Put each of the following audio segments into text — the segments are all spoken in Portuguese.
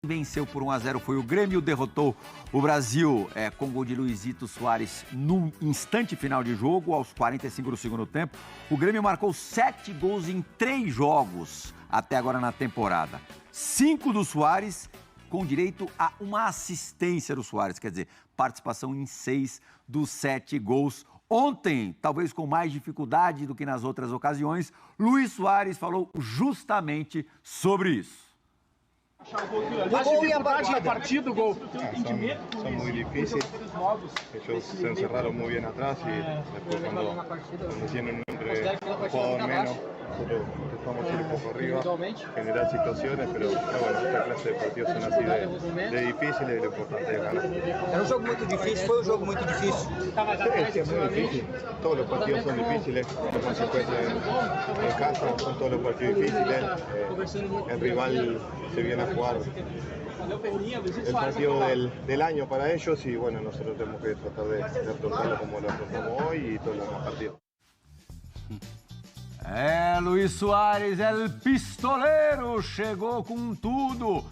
venceu por 1-0 foi o Grêmio, derrotou o Brasil com gol de Luizito Soares no instante final de jogo, aos 45 do segundo tempo. O Grêmio marcou 7 gols em 3 jogos até agora na temporada. 5 do Soares, com direito a uma assistência do Soares, quer dizer, participação em 6 dos 7 gols. Ontem, talvez com mais dificuldade do que nas outras ocasiões, Luis Soares falou justamente sobre isso. O gol e a partida, o gol. Son muy difíciles. Ellos se encerraron muy bien atrás y después cuando tienen un jugador menos, nosotros intentamos ir un poco arriba, generar situaciones, pero bueno, esta clase de partidos son así de difíciles y lo importante es ganar. Era um jogo muito difícil, foi um jogo muito difícil. Sí, es muy difícil. Todos los partidos son difíciles, como consecuencia en casa, son todos los partidos difíciles. El rival se viene a jugar el partido del año para ellos y bueno, nosotros tenemos que tratar de afrontarlo como lo afrontamos hoy y todos los demás partidos. Luis Soares, el pistoleiro, chegou com tudo,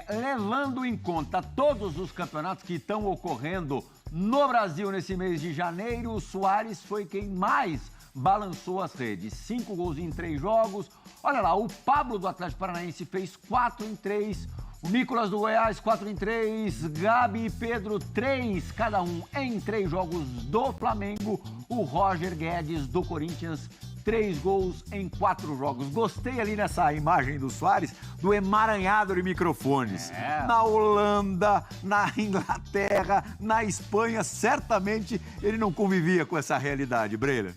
levando em conta todos os campeonatos que estão ocorrendo no Brasil nesse mês de janeiro. O Soares foi quem mais balançou as redes, 5 gols em 3 jogos. Olha lá, o Pablo do Atlético Paranaense fez 4 em 3, o Nicolas do Goiás 4 em 3, Gabi e Pedro 3, cada um em 3 jogos do Flamengo, o Roger Guedes do Corinthians 3 gols em 4 jogos. Gostei ali nessa imagem do Soares, do emaranhado de microfones. Na Holanda, na Inglaterra, na Espanha, certamente ele não convivia com essa realidade, Breila.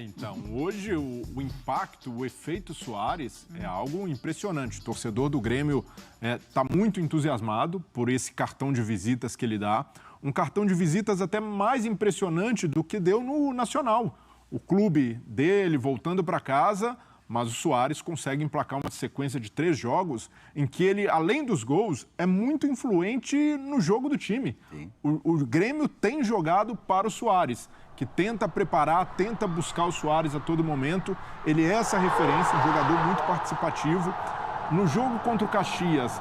Então, hoje o impacto, o efeito Soares é algo impressionante. O torcedor do Grêmio está muito entusiasmado por esse cartão de visitas que ele dá. Um cartão de visitas até mais impressionante do que deu no Nacional. O clube dele voltando para casa, mas o Soares consegue emplacar uma sequência de 3 jogos em que ele, além dos gols, é muito influente no jogo do time. O Grêmio tem jogado para o Soares, que tenta preparar, tenta buscar o Soares a todo momento. Ele é essa referência, um jogador muito participativo. No jogo contra o Caxias,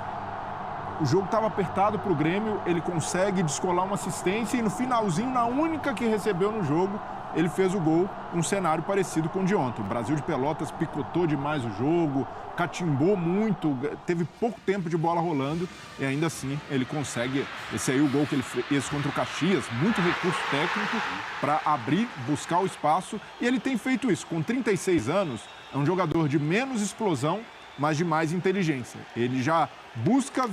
o jogo estava apertado para o Grêmio, ele consegue descolar uma assistência e no finalzinho, na única que recebeu no jogo, ele fez o gol, um cenário parecido com o de ontem. O Brasil de Pelotas picotou demais o jogo, catimbou muito, teve pouco tempo de bola rolando e ainda assim ele consegue, esse aí o gol que ele fez contra o Caxias, muito recurso técnico para abrir, buscar o espaço, e ele tem feito isso. Com 36 anos, é um jogador de menos explosão, mas de mais inteligência. Ele já busca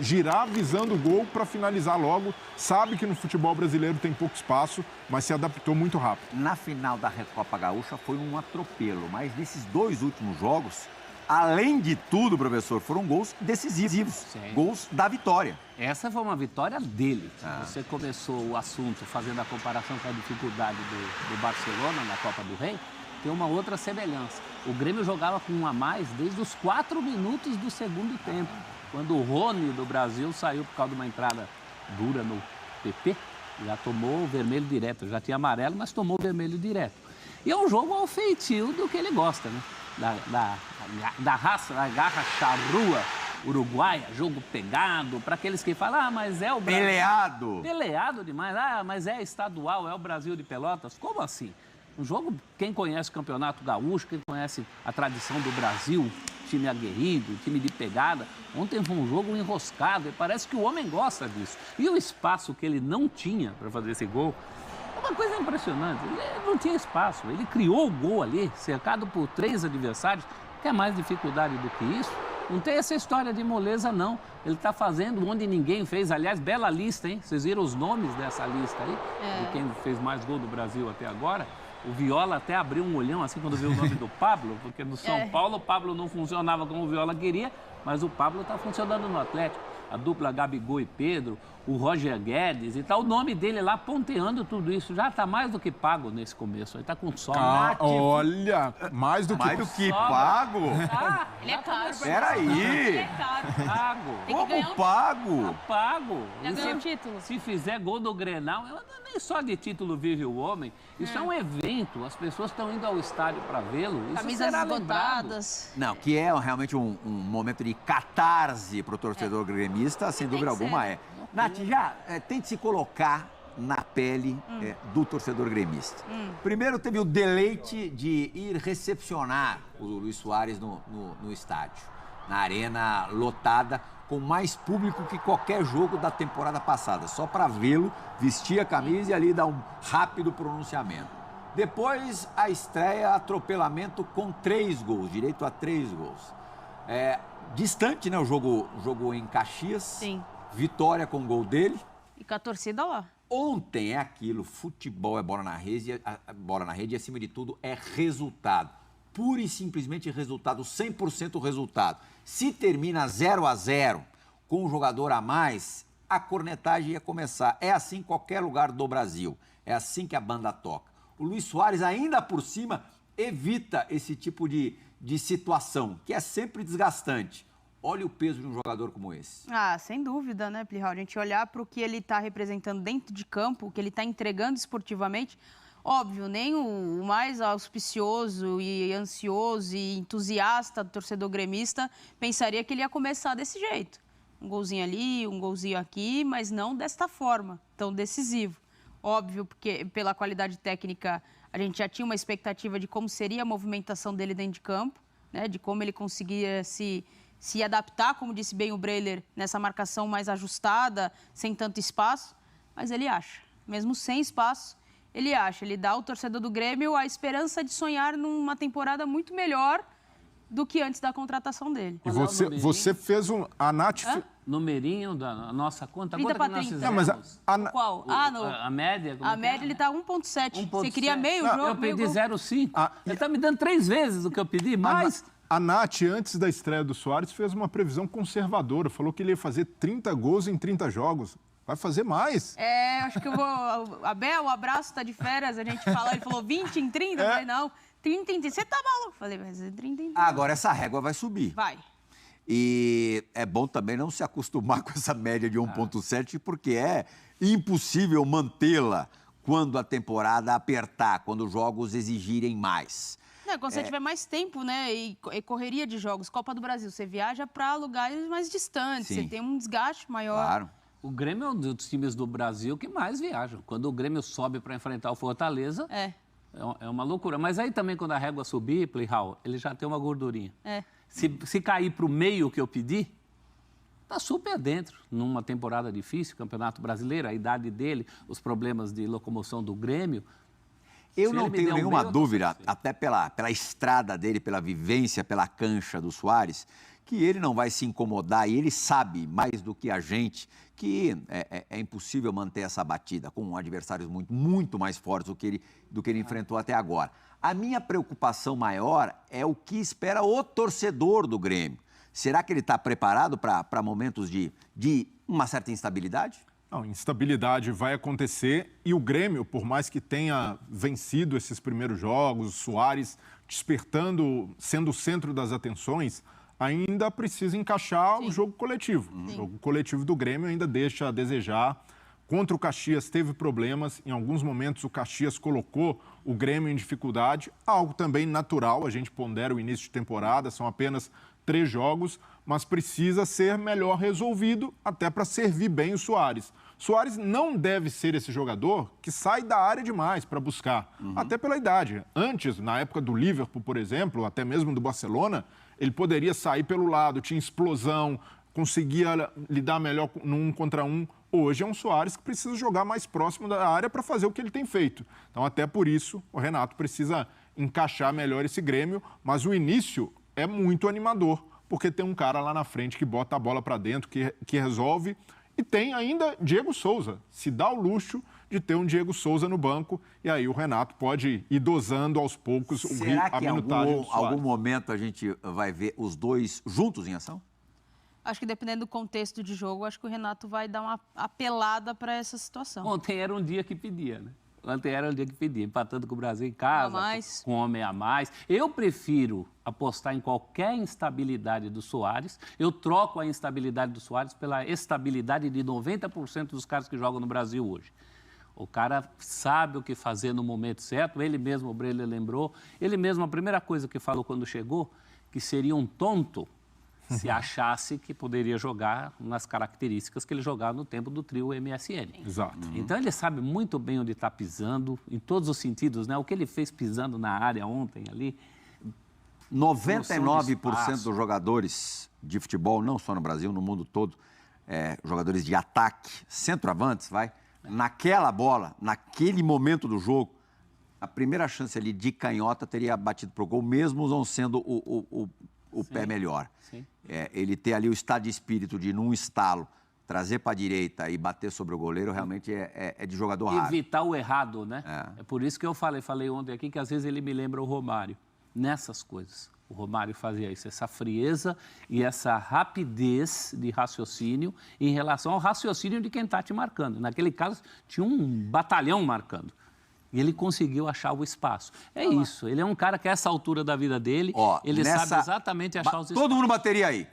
girar visando o gol para finalizar logo, sabe que no futebol brasileiro tem pouco espaço, mas se adaptou muito rápido. Na final da Recopa Gaúcha foi um atropelo, mas nesses 2 últimos jogos, além de tudo, professor, foram gols decisivos, gols da vitória. Essa foi uma vitória dele. Você começou o assunto fazendo a comparação com a dificuldade do Barcelona na Copa do Rei. Tem uma outra semelhança. O Grêmio jogava com 1 a mais desde os 4 minutos do segundo tempo, quando o Rony do Brasil saiu por causa de uma entrada dura no PP, já tomou o vermelho direto, já tinha amarelo, mas tomou o vermelho direto. E é um jogo ao feitio do que ele gosta, né? Da raça, da garra charrua uruguaia, jogo pegado, para aqueles que falam, mas é o Brasil. Peleado. Peleado demais, mas é estadual, é o Brasil de Pelotas. Como assim? Um jogo, quem conhece o Campeonato Gaúcho, quem conhece a tradição do Brasil, time aguerrido, time de pegada, ontem foi um jogo enroscado e parece que o homem gosta disso. E o espaço que ele não tinha para fazer esse gol, é uma coisa impressionante. Ele não tinha espaço, ele criou o gol ali, cercado por 3 adversários. Quer mais dificuldade do que isso? Não tem essa história de moleza, não. Ele está fazendo onde ninguém fez. Aliás, bela lista, hein? Vocês viram os nomes dessa lista aí? De quem fez mais gol do Brasil até agora? O Viola até abriu um olhão assim quando viu o nome do Pablo, porque no São Paulo o Pablo não funcionava como o Viola queria, mas o Pablo está funcionando no Atlético. a dupla Gabigol e Pedro, o Roger Guedes e tal, o nome dele lá ponteando tudo isso. Já está mais do que pago nesse começo, ele está com sobra. Olha, mais do que pago? Ah, Ele é caro. Peraí. Ele é caro. pago. Tem que ganhar Como um- pago? Pago. Já E ganhou um se- título. Se fizer gol do Grenal, nem só de título vive o homem. Isso é um evento, as pessoas estão indo ao estádio para vê-lo. Isso Camisas será lembrado. esgotadas. Não, que é realmente um momento de catarse para o torcedor gremista, sem dúvida que ser. alguma é. Nath, já tente se colocar na pele do torcedor gremista. Primeiro teve o deleite de ir recepcionar o Luis Soares no estádio, na arena lotada, com mais público que qualquer jogo da temporada passada, só para vê-lo, vestir a camisa e ali dar um rápido pronunciamento. Depois, a estreia, atropelamento com 3 gols, direito a 3 gols. Distante, né, o jogo em Caxias. Sim. Vitória com o gol dele. E com a torcida lá. Ontem é aquilo, futebol é bola na rede, e acima de tudo é resultado. Pura e simplesmente resultado, 100% resultado. Se termina 0-0 com um jogador a mais, a cornetagem ia começar. É assim em qualquer lugar do Brasil. É assim que a banda toca. O Luis Soares, ainda por cima, evita esse tipo de situação, que é sempre desgastante. Olha o peso de um jogador como esse. Ah, sem dúvida, né, Plihal? A gente olhar para o que ele está representando dentro de campo, o que ele está entregando esportivamente, óbvio, nem o mais auspicioso e ansioso e entusiasta do torcedor gremista pensaria que ele ia começar desse jeito. Um golzinho ali, um golzinho aqui, mas não desta forma, tão decisivo. Óbvio, porque pela qualidade técnica a gente já tinha uma expectativa de como seria a movimentação dele dentro de campo, né, de como ele conseguia se adaptar, como disse bem o Breiler, nessa marcação mais ajustada, sem tanto espaço, mas ele acha. Mesmo sem espaço, ele acha. Ele dá ao torcedor do Grêmio a esperança de sonhar numa temporada muito melhor do que antes da contratação dele. E Qual é o numerinho? você fez um... A Nath... Numerinho da nossa conta. 30 Quanto que pra nós 30. Não, mas fizemos? Qual? A média? como A é que média é? ele tá 1,7. 1,7. Você queria meio Não, jogo? eu meio pedi gol. 0,5. Ele está me dando 3 vezes o que eu pedi, mas... A Nath, antes da estreia do Soares, fez uma previsão conservadora. Falou que ele ia fazer 30 gols em 30 jogos. Vai fazer mais. Acho que eu vou... Abel, o abraço, tá de férias. A gente falou, ele falou 20 em 30. Eu falei, não, 30 em 30. Você tá maluco? Falei, mas é 30 em 30. Agora essa régua vai subir. Vai. E é bom também não se acostumar com essa média de 1,7, porque é impossível mantê-la quando a temporada apertar, quando os jogos exigirem mais. Não, quando você tiver mais tempo, né, e correria de jogos, Copa do Brasil, você viaja para lugares mais distantes, Sim. você tem um desgaste maior. Claro. O Grêmio é um dos times do Brasil que mais viajam. Quando o Grêmio sobe para enfrentar o Fortaleza, É. é uma loucura. Mas aí também, quando a régua subir, Plihal, ele já tem uma gordurinha. É. Se cair para o meio que eu pedi, tá super dentro. Numa temporada difícil, Campeonato Brasileiro, a idade dele, os problemas de locomoção do Grêmio. Eu Se não ele me tenho der um nenhuma meio, eu tô dúvida, satisfeito. até pela estrada dele, pela vivência, pela cancha do Soares, que ele não vai se incomodar e ele sabe mais do que a gente que é impossível manter essa batida com adversários muito mais fortes do que ele enfrentou até agora. A minha preocupação maior é o que espera o torcedor do Grêmio. Será que ele está preparado para momentos de uma certa instabilidade? Não, instabilidade vai acontecer e o Grêmio, por mais que tenha vencido esses primeiros jogos, o Soares despertando, sendo o centro das atenções, ainda precisa encaixar o jogo coletivo. O jogo coletivo do Grêmio ainda deixa a desejar. Contra o Caxias teve problemas, em alguns momentos o Caxias colocou o Grêmio em dificuldade, algo também natural, a gente pondera o início de temporada, são apenas 3 jogos, mas precisa ser melhor resolvido até para servir bem o Soares. Soares não deve ser esse jogador que sai da área demais para buscar, até pela idade. Antes, na época do Liverpool, por exemplo, até mesmo do Barcelona, ele poderia sair pelo lado, tinha explosão, conseguia lidar melhor no 1 contra 1. Hoje é um Soares que precisa jogar mais próximo da área para fazer o que ele tem feito. Então, até por isso, o Renato precisa encaixar melhor esse Grêmio, mas o início é muito animador, porque tem um cara lá na frente que bota a bola para dentro, que resolve, e tem ainda Diego Souza. Se dá o luxo de ter um Diego Souza no banco, e aí o Renato pode ir dosando aos poucos Será a que em minutagem do Soares. algum momento a gente vai ver os dois juntos em ação? Acho que dependendo do contexto de jogo, acho que o Renato vai dar uma apelada para essa situação. Ontem era um dia que pedia, né? Ontem era um dia que pedia, empatando com o Brasil em casa, com homem a mais. Eu prefiro apostar em qualquer instabilidade do Soares. Eu troco a instabilidade do Soares pela estabilidade de 90% dos caras que jogam no Brasil hoje. O cara sabe o que fazer no momento certo. Ele mesmo, o Breler lembrou, ele mesmo, a primeira coisa que falou quando chegou, que seria um tonto se achasse que poderia jogar nas características que ele jogava no tempo do trio MSN. Exato. Então ele sabe muito bem onde está pisando, em todos os sentidos, né? O que ele fez pisando na área ontem ali. 99% dos jogadores de futebol, não só no Brasil, no mundo todo, jogadores de ataque, centroavantes, naquela bola, naquele momento do jogo, a primeira chance ali de canhota teria batido pro gol, mesmo não sendo o pé melhor. Sim. Ele ter ali o estado de espírito de, num estalo, trazer para a direita e bater sobre o goleiro, realmente é de jogador raro. Evitar o errado, né? É por isso que eu falei ontem aqui, que às vezes ele me lembra o Romário, nessas coisas. O Romário fazia isso, essa frieza e essa rapidez de raciocínio em relação ao raciocínio de quem está te marcando. Naquele caso, tinha um batalhão marcando. E ele conseguiu achar o espaço. Isso, ele é um cara que a essa altura da vida dele, ele sabe exatamente achar os espaços. Todo mundo bateria aí.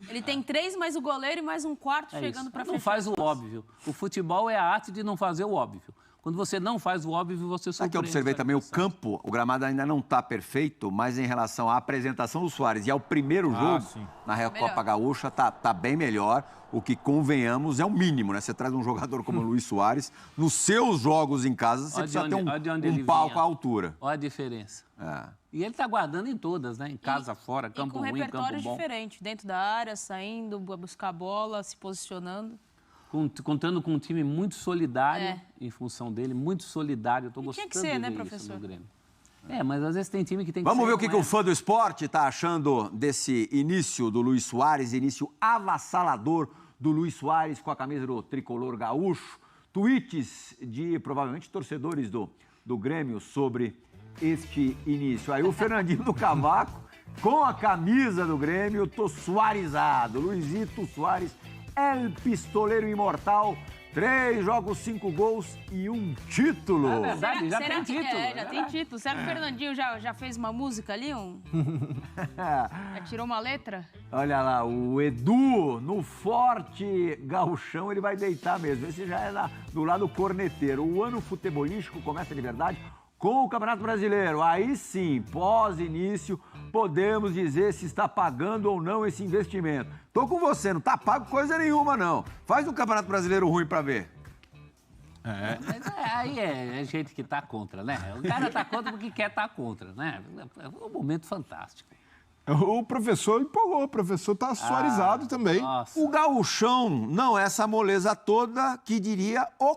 Ele tem 3 mais o goleiro e mais um quarto chegando para fechar. Não faz o óbvio. O futebol é a arte de não fazer o óbvio. Quando você não faz o óbvio, você surpreende. Aqui eu observei também o campo, o gramado ainda não está perfeito, mas em relação à apresentação do Soares e ao primeiro jogo na Recopa Gaúcha, tá bem melhor. O que, convenhamos, é o mínimo, né? Você traz um jogador como o Luis Soares, nos seus jogos em casa, você precisa ter um palco à altura. Olha a diferença. E ele está guardando em todas, né? Em casa, fora, campo ruim, campo bom. Com repertórios diferentes, dentro da área, saindo, buscar a bola, se posicionando. Contando com um time muito solidário, em função dele, muito solidário. Eu estou gostando de ver, né, isso professor? no Grêmio. Mas às vezes tem time que tem que Vamos ver o que o fã do esporte está achando desse início do Luis Soares, início avassalador do Luis Soares com a camisa do tricolor gaúcho. Tweets de, provavelmente, torcedores do Grêmio sobre este início. Aí o Fernandinho do Cavaco, com a camisa do Grêmio, tô suarizado. Luizito Soares, El Pistoleiro Imortal, 3 jogos, 5 gols e 1 título. É verdade, já tem título. Já tem título. Será que o Fernandinho já fez uma música ali? Já tirou uma letra? Olha lá, o Edu, no forte gauchão, ele vai deitar mesmo. Esse já é do lado corneteiro. O ano futebolístico começa de verdade com o Campeonato Brasileiro. Aí sim, pós-início, podemos dizer se está pagando ou não esse investimento. Tô com você, não tá pago coisa nenhuma, não. Faz um Campeonato Brasileiro ruim pra ver. Mas aí é gente que tá contra, né? O cara tá contra porque quer estar contra, né? É um momento fantástico. O professor empolgou, o professor tá suarizado também. Nossa. O gauchão não é essa moleza toda que diria o